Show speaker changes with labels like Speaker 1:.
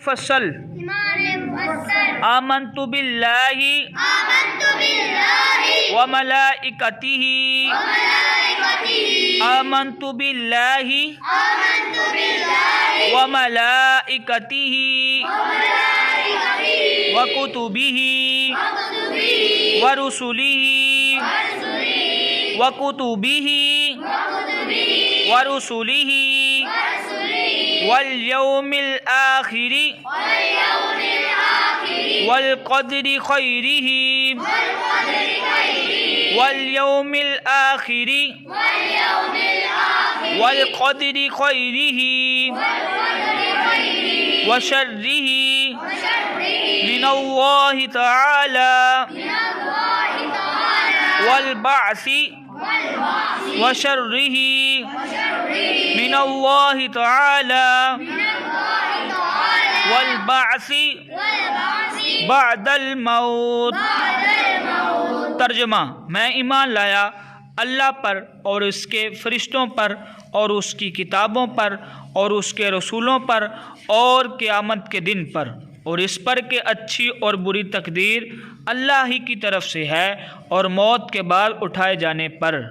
Speaker 1: فصل آمنت باللہ وملائکتہ آمنت باللہ وملائکتہ وکتبہ ورسلہ وکتبہ ورسلہ والیوم الآخر والقدر خیرہ والیوم الآخر والقدر خیرہ وشرہ من اللہ تعالی والبعث وشرہ من اللہ تعالی والبعث بعد الموت۔ ترجمہ: میں ایمان لایا اللہ پر اور اس کے فرشتوں پر اور اس کی کتابوں پر اور اس کے رسولوں پر اور قیامت کے دن پر، اور اس پر کہ اچھی اور بری تقدیر اللہ ہی کی طرف سے ہے، اور موت کے بعد اٹھائے جانے پر۔